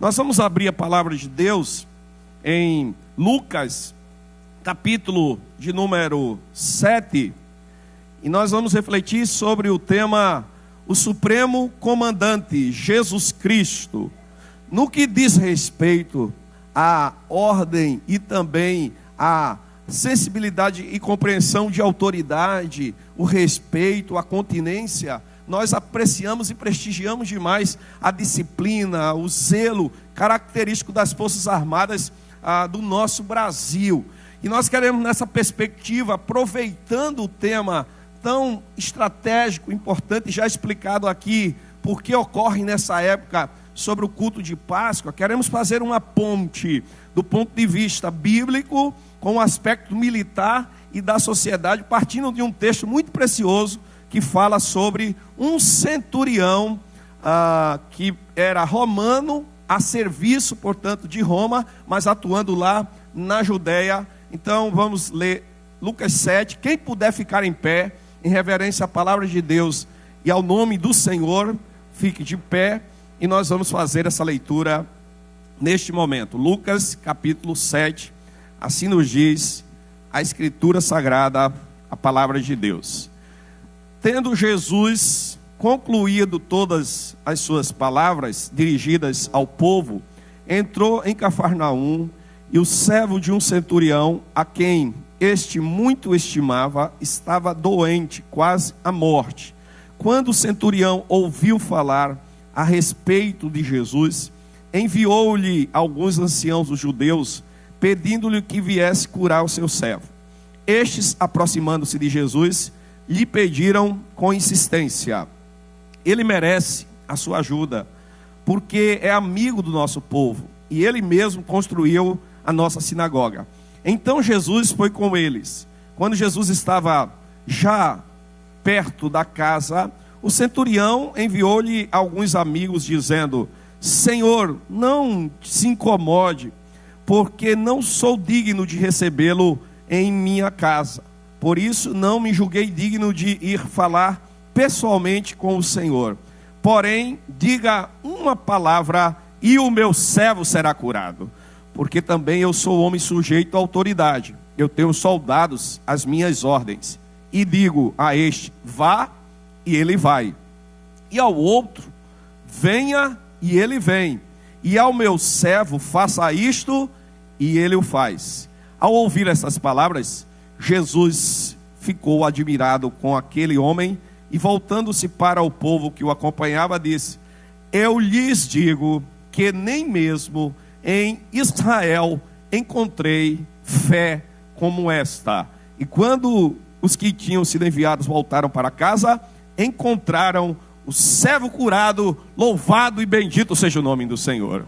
Nós vamos abrir a palavra de Deus em Lucas, capítulo de número 7, e nós vamos refletir sobre o tema o Supremo Comandante, Jesus Cristo, no que diz respeito à ordem e também à sensibilidade e compreensão de autoridade, o respeito, a continência. Nós apreciamos e prestigiamos demais a disciplina, o zelo característico das Forças Armadas do nosso Brasil. E nós queremos, nessa perspectiva, aproveitando o tema tão estratégico, importante, já explicado aqui, porque ocorre nessa época sobre o culto de Páscoa, queremos fazer uma ponte do ponto de vista bíblico com o aspecto militar e da sociedade, partindo de um texto muito precioso que fala sobre um centurião que era romano, a serviço, portanto, de Roma, mas atuando lá na Judéia. Então vamos ler Lucas 7, quem puder ficar em pé, em reverência à palavra de Deus e ao nome do Senhor, fique de pé, e nós vamos fazer essa leitura neste momento. Lucas capítulo 7, assim nos diz a Escritura Sagrada, a palavra de Deus. Tendo Jesus concluído todas as suas palavras dirigidas ao povo, entrou em Cafarnaum, e o servo de um centurião, a quem este muito estimava, estava doente, quase à morte. Quando o centurião ouviu falar a respeito de Jesus, enviou-lhe alguns anciãos dos judeus, pedindo-lhe que viesse curar o seu servo. Estes, aproximando-se de Jesus, lhe pediram com insistência: ele merece a sua ajuda, porque é amigo do nosso povo, e ele mesmo construiu a nossa sinagoga. Então Jesus foi com eles. Quando Jesus estava já perto da casa, o centurião enviou-lhe alguns amigos, dizendo: Senhor, não se incomode, porque não sou digno de recebê-lo em minha casa. Por isso não me julguei digno de ir falar pessoalmente com o Senhor. Porém, diga uma palavra e o meu servo será curado. Porque também eu sou homem sujeito à autoridade. Eu tenho soldados às minhas ordens. E digo a este: vá, e ele vai. E ao outro: venha, e ele vem. E ao meu servo: faça isto, e ele o faz. Ao ouvir essas palavras, Jesus ficou admirado com aquele homem, e voltando-se para o povo que o acompanhava, disse: eu lhes digo que nem mesmo em Israel encontrei fé como esta. E quando os que tinham sido enviados voltaram para casa, encontraram o servo curado. Louvado e bendito seja o nome do Senhor.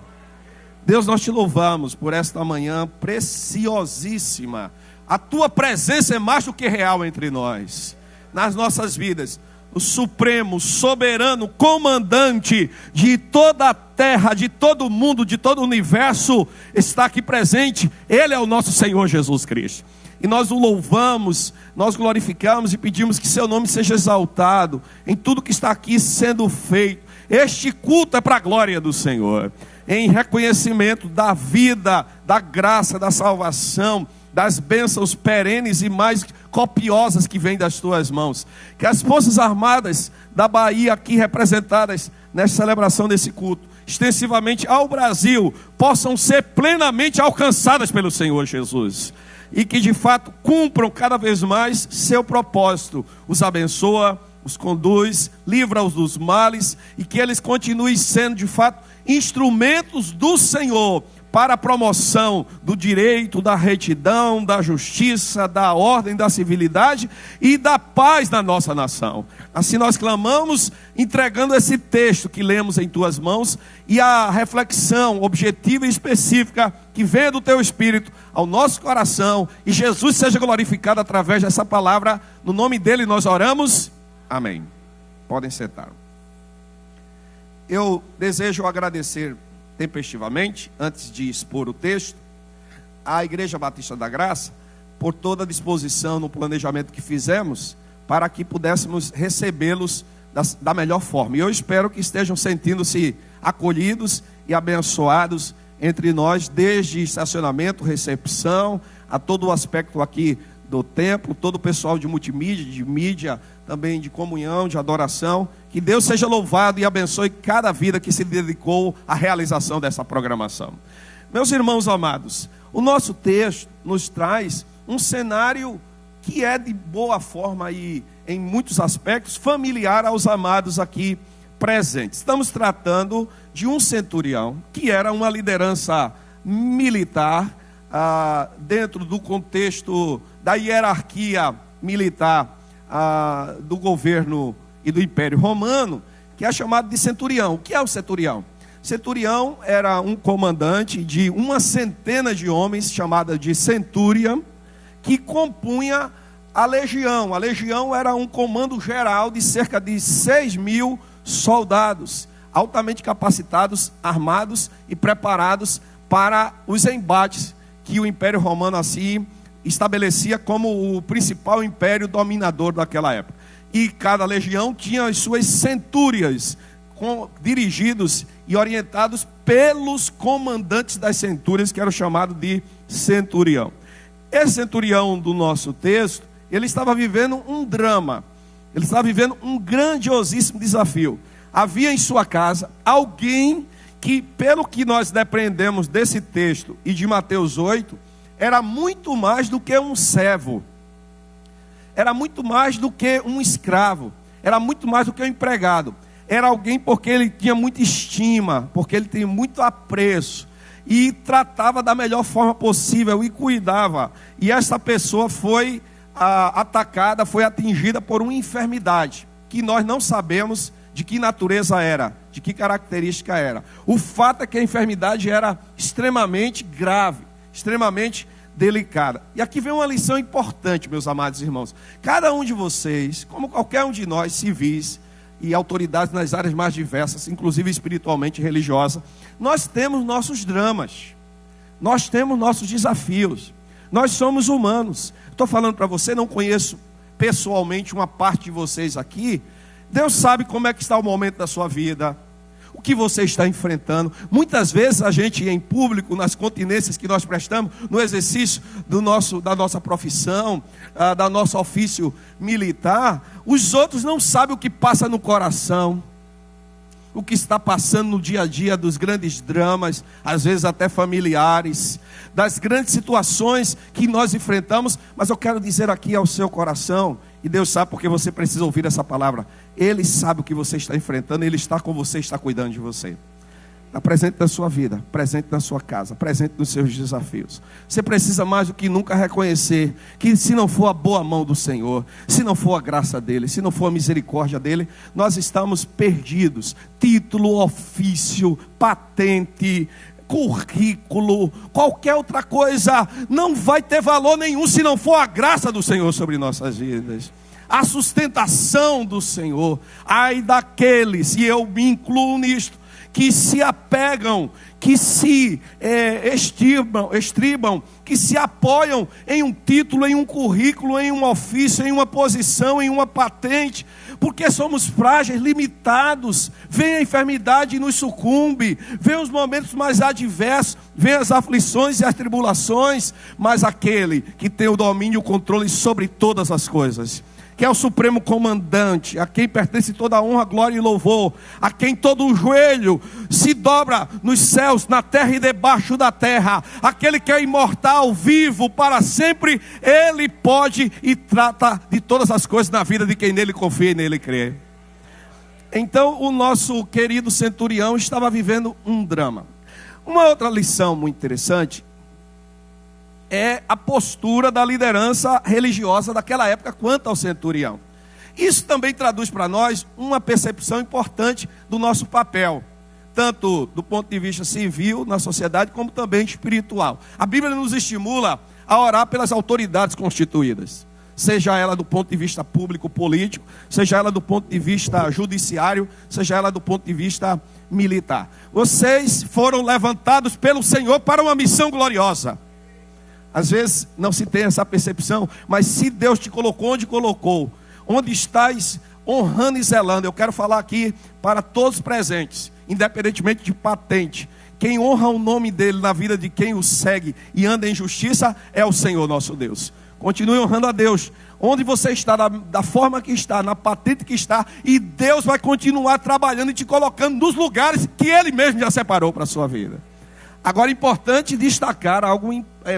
Deus, nós te louvamos por esta manhã preciosíssima. A tua presença é mais do que real entre nós, nas nossas vidas. O supremo, soberano, comandante de toda a terra, de todo o mundo, de todo o universo, está aqui presente. Ele é o nosso Senhor Jesus Cristo. E nós o louvamos, nós glorificamos e pedimos que seu nome seja exaltado em tudo que está aqui sendo feito. Este culto é para a glória do Senhor, em reconhecimento da vida, da graça, da salvação, das bênçãos perenes e mais copiosas que vêm das tuas mãos. Que as Forças Armadas da Bahia aqui representadas nesta celebração desse culto, extensivamente ao Brasil, possam ser plenamente alcançadas pelo Senhor Jesus. E que de fato cumpram cada vez mais seu propósito. Os abençoa, os conduz, livra-os dos males, e que eles continuem sendo de fato instrumentos do Senhor, para a promoção do direito, da retidão, da justiça, da ordem, da civilidade e da paz na nossa nação. Assim nós clamamos, entregando esse texto que lemos em tuas mãos, e a reflexão objetiva e específica que venha do teu Espírito ao nosso coração, e Jesus seja glorificado através dessa palavra. No nome dele nós oramos, amém. Podem sentar. Eu desejo agradecer tempestivamente, antes de expor o texto, à Igreja Batista da Graça, por toda a disposição no planejamento que fizemos, para que pudéssemos recebê-los da melhor forma. E eu espero que estejam sentindo-se acolhidos e abençoados entre nós, desde estacionamento, recepção, a todo o aspecto aqui do templo, todo o pessoal de multimídia, de mídia, também de comunhão, de adoração. Que Deus seja louvado e abençoe cada vida que se dedicou à realização dessa programação. Meus irmãos amados, o nosso texto nos traz um cenário que é de boa forma e em muitos aspectos familiar aos amados aqui presentes. Estamos tratando de um centurião que era uma liderança militar dentro do contexto da hierarquia militar do governo e do Império Romano, que é chamado de centurião. O que é o centurião? Centurião era um comandante de uma centena de homens, chamada de centúria, que compunha a legião. A legião era um comando geral de cerca de 6.000 soldados, altamente capacitados, armados e preparados para os embates que o Império Romano assim estabelecia como o principal império dominador daquela época. E cada legião tinha as suas centúrias, dirigidos e orientados pelos comandantes das centúrias, que eram chamados de centurião. Esse centurião do nosso texto, ele estava vivendo um drama, ele estava vivendo um grandiosíssimo desafio. Havia em sua casa alguém que, pelo que nós depreendemos desse texto e de Mateus 8, era muito mais do que um servo, era muito mais do que um escravo, era muito mais do que um empregado. Era alguém porque ele tinha muita estima, porque ele tinha muito apreço, e tratava da melhor forma possível, e cuidava. E essa pessoa foi atacada, foi atingida por uma enfermidade, que nós não sabemos de que natureza era, de que característica era. O fato é que a enfermidade era extremamente grave, extremamente delicada. E aqui vem uma lição importante, meus amados irmãos. Cada um de vocês, como qualquer um de nós, civis e autoridades nas áreas mais diversas, inclusive espiritualmente e religiosa, nós temos nossos dramas, nós temos nossos desafios, nós somos humanos. Estou falando para você, não conheço pessoalmente uma parte de vocês aqui. Deus sabe como é que está o momento da sua vida, o que você está enfrentando. Muitas vezes a gente em público, nas continências que nós prestamos, no exercício da nossa profissão, da nosso ofício militar, os outros não sabem o que passa no coração, o que está passando no dia a dia dos grandes dramas, às vezes até familiares, das grandes situações que nós enfrentamos. Mas eu quero dizer aqui ao seu coração, e Deus sabe porque você precisa ouvir essa palavra, Ele sabe o que você está enfrentando, Ele está com você, está cuidando de você. Está presente na sua vida, presente na sua casa, presente nos seus desafios. Você precisa mais do que nunca reconhecer que se não for a boa mão do Senhor, se não for a graça dEle, se não for a misericórdia dEle, nós estamos perdidos. Título, ofício, patente, currículo, qualquer outra coisa não vai ter valor nenhum se não for a graça do Senhor sobre nossas vidas, a sustentação do Senhor. Ai daqueles, e eu me incluo nisto, que se apegam, que se estribam, que se apoiam em um título, em um currículo, em um ofício, em uma posição, em uma patente, porque somos frágeis, limitados. Vem a enfermidade e nos sucumbe, vem os momentos mais adversos, vem as aflições e as tribulações, mas aquele que tem o domínio e o controle sobre todas as coisas, que é o supremo comandante, a quem pertence toda a honra, glória e louvor, a quem todo o joelho se dobra nos céus, na terra e debaixo da terra, aquele que é imortal, vivo para sempre, Ele pode e trata de todas as coisas na vida de quem nele confia e nele crê. Então o nosso querido centurião estava vivendo um drama. Uma outra lição muito interessante é a postura da liderança religiosa daquela época quanto ao centurião. Isso também traduz para nós uma percepção importante do nosso papel, tanto do ponto de vista civil na sociedade, como também espiritual. A Bíblia nos estimula a orar pelas autoridades constituídas, seja ela do ponto de vista público-político, seja ela do ponto de vista judiciário, seja ela do ponto de vista militar. Vocês foram levantados pelo Senhor para uma missão gloriosa. Às vezes não se tem essa percepção, mas se Deus te colocou onde colocou, onde estás honrando e zelando. Eu quero falar aqui para todos presentes, independentemente de patente. Quem honra o nome dele na vida de quem o segue e anda em justiça é o Senhor nosso Deus. Continue honrando a Deus, onde você está, da forma que está, na patente que está, e Deus vai continuar trabalhando e te colocando nos lugares que Ele mesmo já separou para a sua vida. Agora é importante destacar algo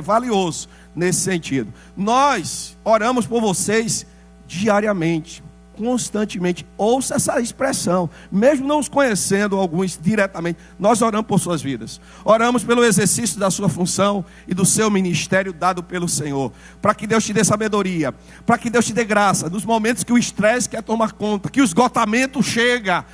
valioso nesse sentido. Nós oramos por vocês diariamente, constantemente. Ouça essa expressão, mesmo não os conhecendo alguns diretamente, nós oramos por suas vidas, oramos pelo exercício da sua função e do seu ministério dado pelo Senhor, para que Deus te dê sabedoria, para que Deus te dê graça, nos momentos que o estresse quer tomar conta, que o esgotamento chega,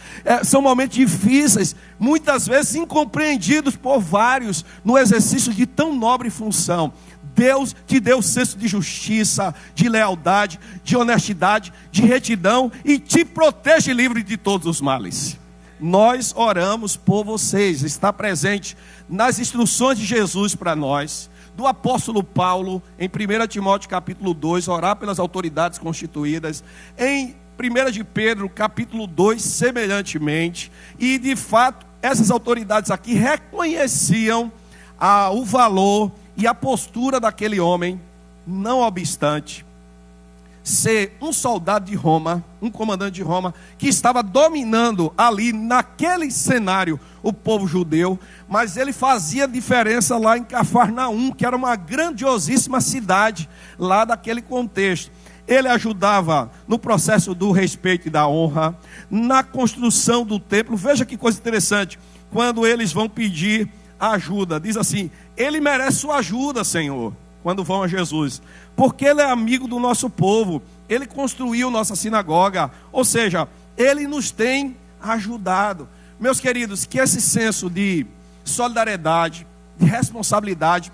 são momentos difíceis, muitas vezes incompreendidos por vários, no exercício de tão nobre função. Deus te deu senso de justiça, de lealdade, de honestidade, de retidão e te protege livre de todos os males. Nós oramos por vocês, está presente nas instruções de Jesus para nós, do apóstolo Paulo, em 1 Timóteo capítulo 2, orar pelas autoridades constituídas, em 1 de Pedro capítulo 2, semelhantemente, e de fato, essas autoridades aqui reconheciam o valor e a postura daquele homem, não obstante ser um soldado de Roma, um comandante de Roma, que estava dominando ali, naquele cenário, o povo judeu, mas ele fazia diferença lá em Cafarnaum, que era uma grandiosíssima cidade, lá daquele contexto. Ele ajudava no processo do respeito e da honra, na construção do templo. Veja que coisa interessante, quando eles vão pedir ajuda, diz assim: ele merece sua ajuda, Senhor, quando vão a Jesus, porque ele é amigo do nosso povo, ele construiu nossa sinagoga, ou seja, ele nos tem ajudado. Meus queridos, que esse senso de solidariedade, de responsabilidade,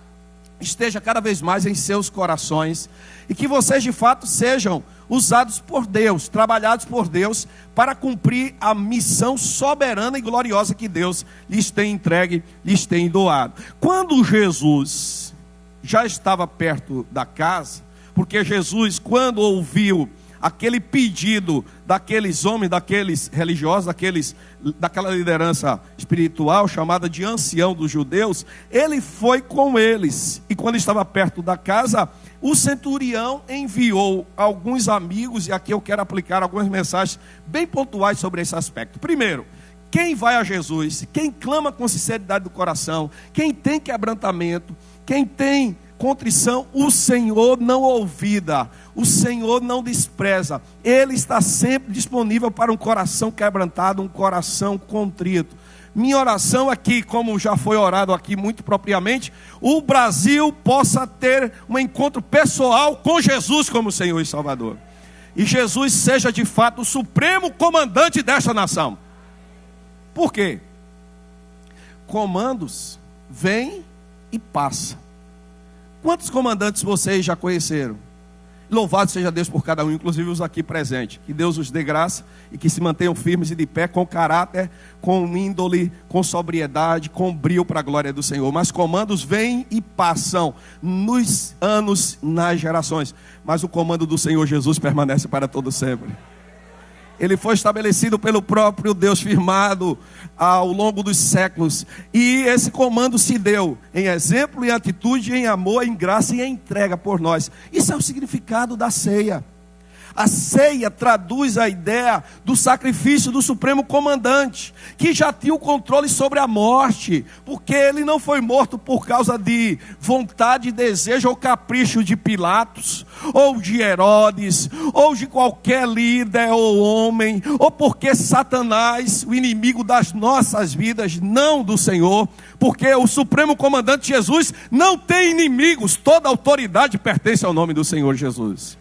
esteja cada vez mais em seus corações, e que vocês de fato sejam usados por Deus, trabalhados por Deus, para cumprir a missão soberana e gloriosa que Deus lhes tem entregue, lhes tem doado. Quando Jesus já estava perto da casa, porque Jesus, quando ouviu aquele pedido daqueles homens, daqueles religiosos, daquela liderança espiritual chamada de ancião dos judeus, ele foi com eles, e quando estava perto da casa, o centurião enviou alguns amigos, e aqui eu quero aplicar algumas mensagens bem pontuais sobre esse aspecto. Primeiro, quem vai a Jesus, quem clama com sinceridade do coração, quem tem quebrantamento, quem tem contrição, o Senhor não olvida, o Senhor não despreza, Ele está sempre disponível para um coração quebrantado, um coração contrito. Minha oração aqui, como já foi orado aqui muito propriamente, o Brasil possa ter um encontro pessoal com Jesus como Senhor e Salvador, e Jesus seja de fato o supremo comandante desta nação. Por quê? Comandos vêm e passam. Quantos comandantes vocês já conheceram? Louvado seja Deus por cada um, inclusive os aqui presentes. Que Deus os dê graça e que se mantenham firmes e de pé, com caráter, com índole, com sobriedade, com brio para a glória do Senhor. Mas comandos vêm e passam nos anos, nas gerações. Mas o comando do Senhor Jesus permanece para todo sempre. Ele foi estabelecido pelo próprio Deus, firmado ao longo dos séculos. E esse comando se deu em exemplo, em atitude, em amor, em graça e em entrega por nós. Isso é o significado da ceia. A ceia traduz a ideia do sacrifício do supremo comandante, que já tinha o controle sobre a morte, porque ele não foi morto por causa de vontade, desejo ou capricho de Pilatos, ou de Herodes, ou de qualquer líder ou homem, ou porque Satanás, o inimigo das nossas vidas, não do Senhor, porque o supremo comandante Jesus não tem inimigos, toda autoridade pertence ao nome do Senhor Jesus.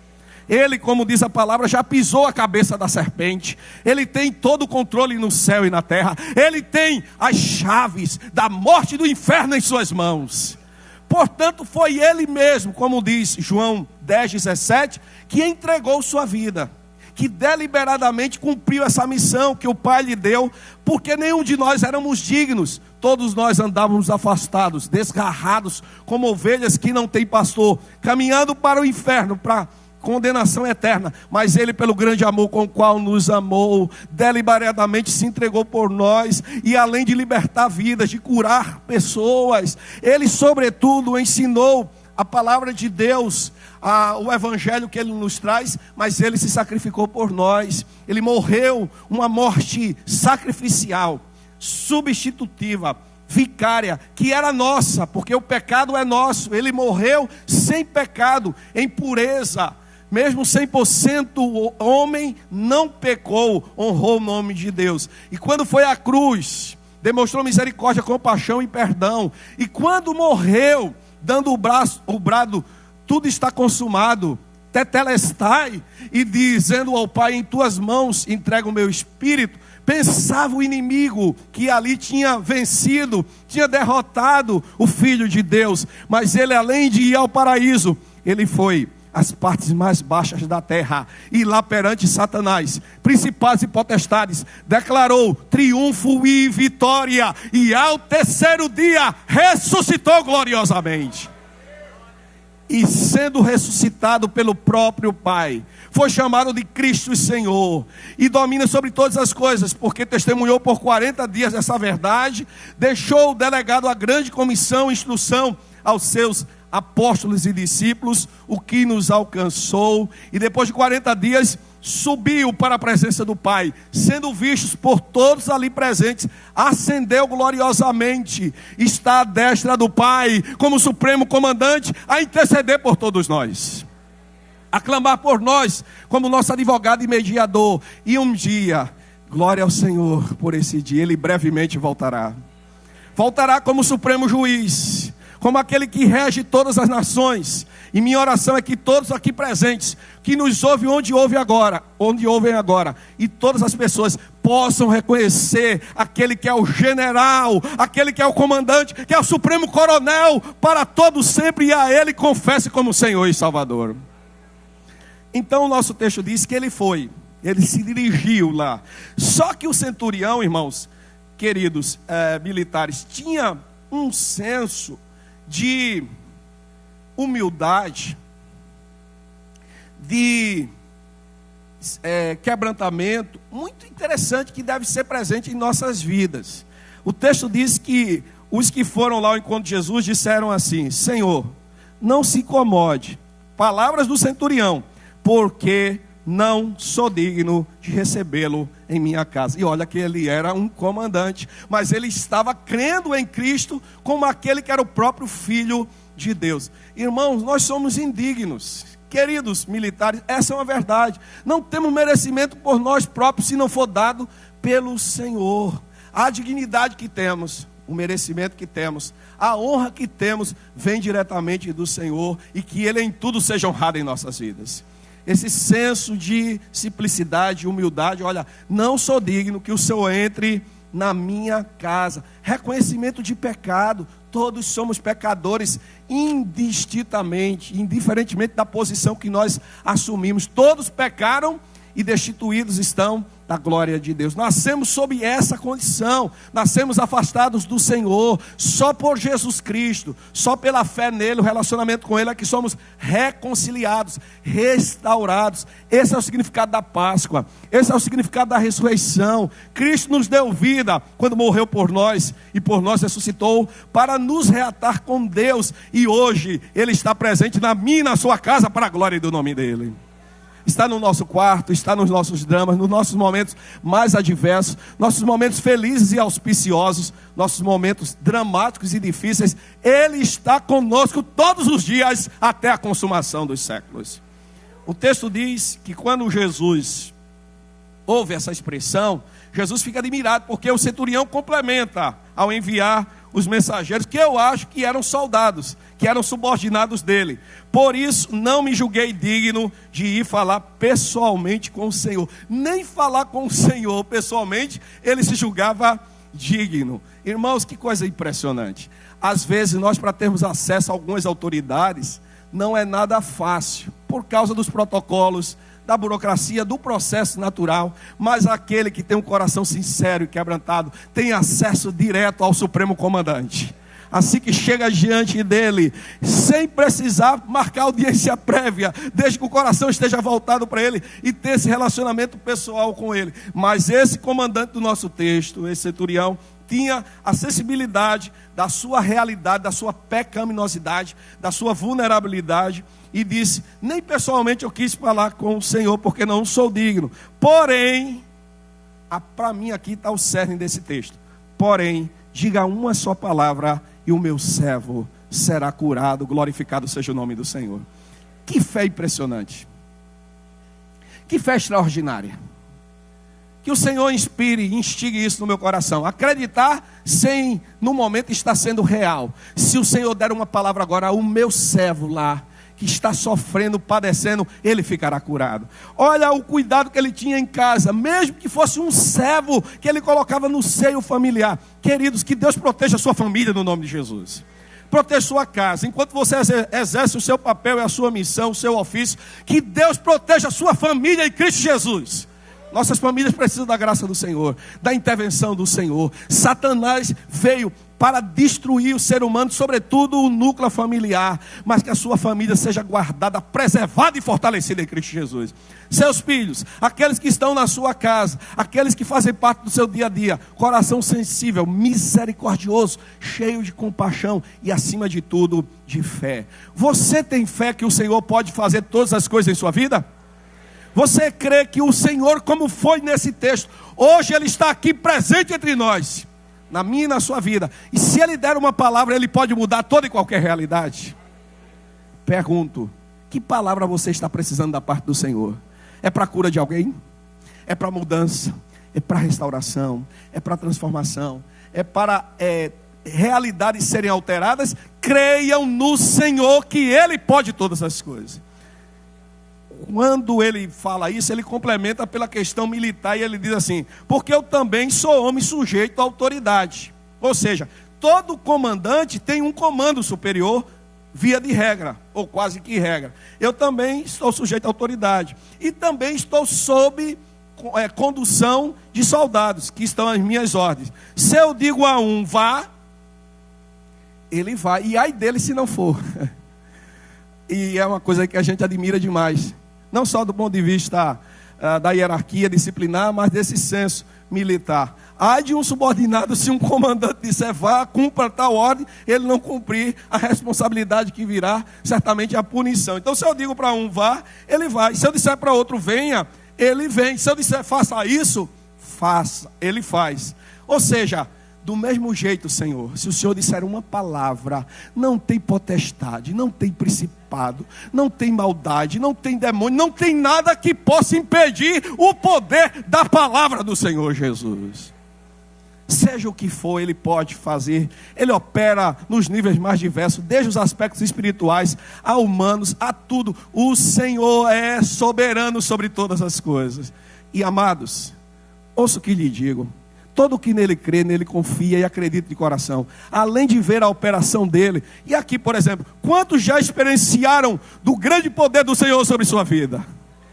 Ele, como diz a palavra, já pisou a cabeça da serpente. Ele tem todo o controle no céu e na terra. Ele tem as chaves da morte e do inferno em suas mãos. Portanto, foi ele mesmo, como diz João 10:17, que entregou sua vida, que deliberadamente cumpriu essa missão que o Pai lhe deu, porque nenhum de nós éramos dignos. Todos nós andávamos afastados, desgarrados, como ovelhas que não têm pastor, caminhando para o inferno, para condenação eterna, mas Ele, pelo grande amor com o qual nos amou, deliberadamente se entregou por nós, e além de libertar vidas, de curar pessoas, Ele sobretudo ensinou a palavra de Deus, o evangelho que Ele nos traz, mas Ele se sacrificou por nós. Ele morreu uma morte sacrificial, substitutiva, vicária, que era nossa, porque o pecado é nosso. Ele morreu sem pecado, em pureza, mesmo 100% homem, não pecou, honrou o nome de Deus. E quando foi à cruz, demonstrou misericórdia, compaixão e perdão. E quando morreu, dando o brado, tudo está consumado, tetelestai, e dizendo ao Pai, em tuas mãos entrego o meu espírito, pensava o inimigo que ali tinha vencido, tinha derrotado o Filho de Deus, mas ele, além de ir ao paraíso, ele foi às partes mais baixas da terra, e lá perante Satanás, principados e potestades, declarou triunfo e vitória, e ao terceiro dia ressuscitou gloriosamente. E sendo ressuscitado pelo próprio Pai, foi chamado de Cristo Senhor, e domina sobre todas as coisas, porque testemunhou por 40 dias essa verdade, deixou delegado a grande comissão, instrução aos seus apóstolos e discípulos, o que nos alcançou, e depois de 40 dias, subiu para a presença do Pai, sendo vistos por todos ali presentes, ascendeu gloriosamente, está à destra do Pai, como supremo comandante, a interceder por todos nós, a clamar por nós, como nosso advogado e mediador, e um dia, glória ao Senhor por esse dia, Ele brevemente voltará como supremo juiz, como aquele que rege todas as nações. E minha oração é que todos aqui presentes, que nos ouvem onde ouvem agora, e todas as pessoas possam reconhecer aquele que é o general, aquele que é o comandante, que é o supremo coronel, para todos sempre, e a Ele confesse como Senhor e Salvador. Então o nosso texto diz que ele se dirigiu lá. Só que o centurião, irmãos, queridos militares, tinha um senso de humildade, de quebrantamento, muito interessante, que deve ser presente em nossas vidas. O texto diz que os que foram lá ao encontro de Jesus disseram assim: Senhor, não se incomode, palavras do centurião, porque não sou digno de recebê-lo em minha casa. E olha que ele era um comandante, mas ele estava crendo em Cristo como aquele que era o próprio Filho de Deus. Irmãos, nós somos indignos, queridos militares, essa é uma verdade. Não temos merecimento por nós próprios, se não for dado pelo Senhor. A dignidade que temos, o merecimento que temos, a honra que temos, vem diretamente do Senhor, e que Ele em tudo seja honrado em nossas vidas. Esse senso de simplicidade, humildade, olha, não sou digno que o Senhor entre na minha casa. Reconhecimento de pecado, todos somos pecadores indistintamente, indiferentemente da posição que nós assumimos. Todos pecaram e destituídos estão da glória de Deus. Nascemos sob essa condição, nascemos afastados do Senhor. Só por Jesus Cristo, só pela fé nele, o relacionamento com ele, é que somos reconciliados, restaurados. Esse é o significado da Páscoa, esse é o significado da ressurreição. Cristo nos deu vida quando morreu por nós, e por nós ressuscitou para nos reatar com Deus, e hoje ele está presente na minha e na sua casa, para a glória do nome dele. Está no nosso quarto, está nos nossos dramas, nos nossos momentos mais adversos, nossos momentos felizes e auspiciosos, nossos momentos dramáticos e difíceis. Ele está conosco todos os dias, até a consumação dos séculos. O texto diz que quando Jesus ouve essa expressão, Jesus fica admirado, porque o centurião complementa ao enviar os mensageiros, que eu acho que eram soldados, que eram subordinados dele. Por isso não me julguei digno de ir falar pessoalmente com o Senhor. Nem falar com o Senhor pessoalmente ele se julgava digno. Irmãos, que coisa impressionante. Às vezes nós, para termos acesso a algumas autoridades, não é nada fácil, por causa dos protocolos, da burocracia, do processo natural. Mas aquele que tem um coração sincero e quebrantado tem acesso direto ao Supremo Comandante, assim que chega diante dele, sem precisar marcar audiência prévia, desde que o coração esteja voltado para ele e ter esse relacionamento pessoal com ele. Mas esse comandante do nosso texto, esse centurião, tinha a sensibilidade da sua realidade, da sua pecaminosidade, da sua vulnerabilidade, e disse: nem pessoalmente eu quis falar com o Senhor, porque não sou digno. Porém, para mim aqui está o cerne desse texto. Porém, diga uma só palavra e o meu servo será curado. Glorificado seja o nome do Senhor. Que fé impressionante. Que fé extraordinária. Que o Senhor inspire e instigue isso no meu coração. Acreditar sem, no momento, estar sendo real. Se o Senhor der uma palavra agora, o meu servo lá, que está sofrendo, padecendo, ele ficará curado. Olha o cuidado que ele tinha em casa, mesmo que fosse um servo que ele colocava no seio familiar. Queridos, que Deus proteja a sua família no nome de Jesus. Proteja sua casa, enquanto você exerce o seu papel e a sua missão, o seu ofício, que Deus proteja a sua família em Cristo Jesus. Nossas famílias precisam da graça do Senhor, da intervenção do Senhor. Satanás veio para destruir o ser humano, sobretudo o núcleo familiar, mas que a sua família seja guardada, preservada e fortalecida em Cristo Jesus. Seus filhos, aqueles que estão na sua casa, aqueles que fazem parte do seu dia a dia, coração sensível, misericordioso, cheio de compaixão e, acima de tudo, de fé. Você tem fé que o Senhor pode fazer todas as coisas em sua vida? Você crê que o Senhor, como foi nesse texto, hoje Ele está aqui presente entre nós, na minha e na sua vida, e se Ele der uma palavra, Ele pode mudar toda e qualquer realidade? Pergunto, que palavra você está precisando da parte do Senhor? É para a cura de alguém? É para mudança? É para restauração? É para transformação? É para realidades serem alteradas? Creiam no Senhor que Ele pode todas as coisas. Quando ele fala isso, ele complementa pela questão militar, e ele diz assim: porque eu também sou homem sujeito à autoridade. Ou seja, todo comandante tem um comando superior, via de regra, ou quase que regra. Eu também estou sujeito à autoridade, e também estou sob condução de soldados, que estão às minhas ordens. Se eu digo a um, vá, ele vai, e ai dele se não for. E é uma coisa que a gente admira demais. Não só do ponto de vista da hierarquia disciplinar, mas desse senso militar. Ai de um subordinado, se um comandante disser vá, cumpra tal ordem, ele não cumprir, a responsabilidade que virá, certamente é a punição. Então, se eu digo para um vá, ele vai. Se eu disser para outro venha, ele vem. Se eu disser faça isso, faça, ele faz. Ou seja, do mesmo jeito, Senhor, se o Senhor disser uma palavra, não tem potestade, não tem principado, não tem maldade, não tem demônio, não tem nada que possa impedir o poder da palavra do Senhor Jesus. Seja o que for, Ele pode fazer. Ele opera nos níveis mais diversos, desde os aspectos espirituais a humanos, a tudo. O Senhor é soberano sobre todas as coisas. E amados, ouça o que lhe digo. Todo que nele crê, nele confia e acredita de coração, além de ver a operação dele. E aqui, por exemplo, quantos já experienciaram do grande poder do Senhor sobre sua vida?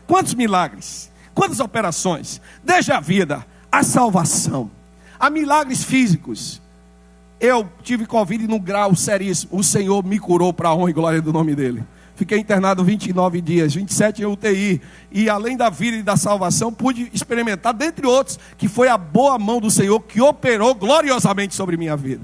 Quantos milagres, quantas operações, desde a vida, a salvação, a milagres físicos. Eu tive Covid no grau seríssimo, o Senhor me curou para a honra e glória do nome dele. Fiquei internado 29 dias, 27 em UTI. E além da vida e da salvação, pude experimentar, dentre outros, que foi a boa mão do Senhor que operou gloriosamente sobre minha vida.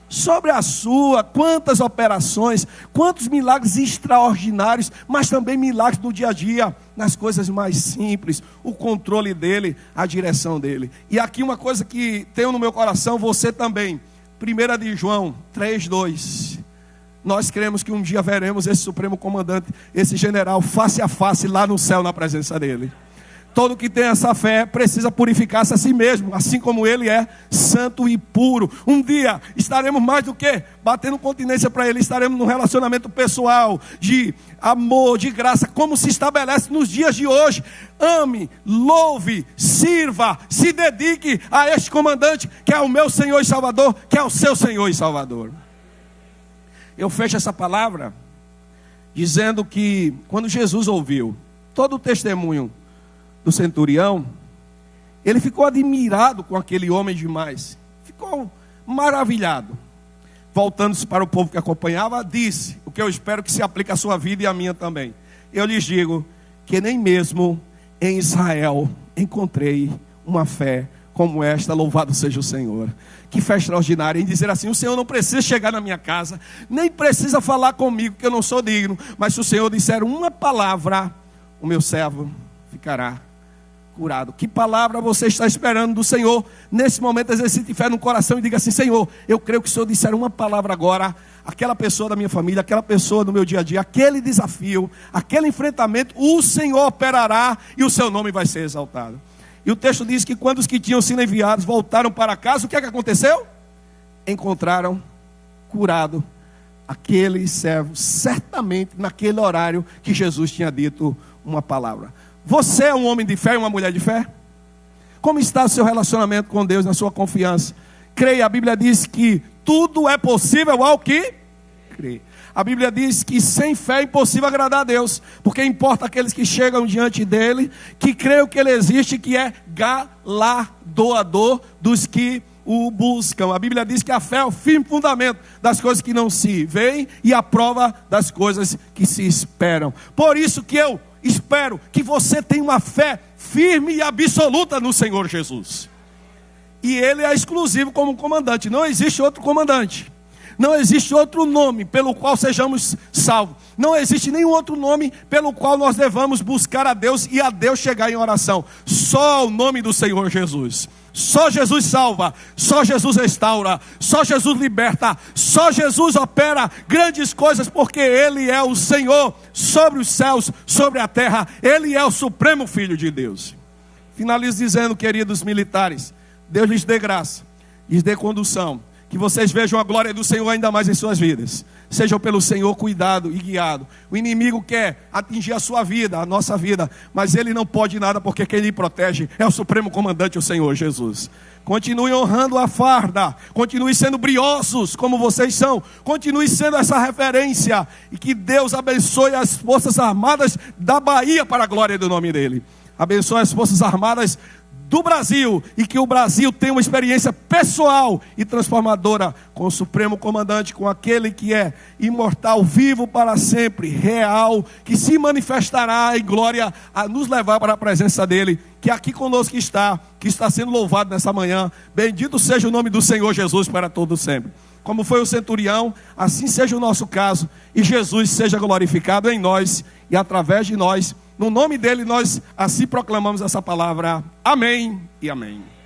Sobre a sua, quantas operações, quantos milagres extraordinários, mas também milagres do dia a dia, nas coisas mais simples, o controle dele, a direção dele. E aqui uma coisa que tenho no meu coração, você também. 1 de João 3:2. Nós cremos que um dia veremos esse supremo comandante, esse general, face a face lá no céu, na presença dele. Todo que tem essa fé precisa purificar-se a si mesmo, assim como ele é santo e puro. Um dia estaremos mais do que batendo continência para ele, estaremos num relacionamento pessoal, de amor, de graça, como se estabelece nos dias de hoje. Ame, louve, sirva, se dedique a este comandante, que é o meu Senhor e Salvador, que é o seu Senhor e Salvador. Eu fecho essa palavra dizendo que quando Jesus ouviu todo o testemunho do centurião, ele ficou admirado com aquele homem demais, ficou maravilhado. voltando-se para o povo que acompanhava, disse o que eu espero que se aplique à sua vida e à minha também. Eu lhes digo que nem mesmo em Israel encontrei uma fé como esta, louvado seja o Senhor. Que fé extraordinária em dizer assim: o Senhor não precisa chegar na minha casa, nem precisa falar comigo, que eu não sou digno, mas se o Senhor disser uma palavra, o meu servo ficará curado. Que palavra você está esperando do Senhor? Nesse momento exercite fé no coração e diga assim: Senhor, eu creio que o Senhor disser uma palavra agora, aquela pessoa da minha família, aquela pessoa do meu dia a dia, aquele desafio, aquele enfrentamento, o Senhor operará e o seu nome vai ser exaltado. E o texto diz que quando os que tinham sido enviados voltaram para casa, o que é que aconteceu? Encontraram curado aquele servo, certamente naquele horário que Jesus tinha dito uma palavra. Você é um homem de fé e uma mulher de fé? Como está o seu relacionamento com Deus, na sua confiança? Creia, a Bíblia diz que tudo é possível ao que crê. A Bíblia diz que sem fé é impossível agradar a Deus, porque importa aqueles que chegam diante dele, que creem que ele existe, que é galardoador dos que o buscam. A Bíblia diz que a fé é o firme fundamento das coisas que não se veem e a prova das coisas que se esperam. Por isso que eu espero que você tenha uma fé firme e absoluta no Senhor Jesus. E ele é exclusivo como comandante, não existe outro comandante. Não existe outro nome pelo qual sejamos salvos. Não existe nenhum outro nome pelo qual nós devamos buscar a Deus e a Deus chegar em oração. Só o nome do Senhor Jesus. Só Jesus salva, só Jesus restaura, só Jesus liberta, só Jesus opera grandes coisas, porque Ele é o Senhor sobre os céus, sobre a terra. Ele é o supremo Filho de Deus. Finalizo dizendo, queridos militares, Deus lhes dê graça, lhes dê condução, que vocês vejam a glória do Senhor ainda mais em suas vidas. Sejam pelo Senhor cuidado e guiado. O inimigo quer atingir a sua vida, a nossa vida, mas ele não pode nada, porque quem lhe protege é o supremo comandante, o Senhor Jesus. Continue honrando a farda, continue sendo briosos como vocês são, continue sendo essa referência, e que Deus abençoe as Forças Armadas da Bahia para a glória do nome dele. Abençoe as Forças Armadas do Brasil, e que o Brasil tenha uma experiência pessoal e transformadora com o Supremo Comandante, com aquele que é imortal, vivo para sempre, real, que se manifestará em glória a nos levar para a presença dele, que aqui conosco está, que está sendo louvado nessa manhã. Bendito seja o nome do Senhor Jesus para todos sempre. Como foi o centurião, assim seja o nosso caso, e Jesus seja glorificado em nós e através de nós. No nome dele nós assim proclamamos essa palavra. Amém e amém.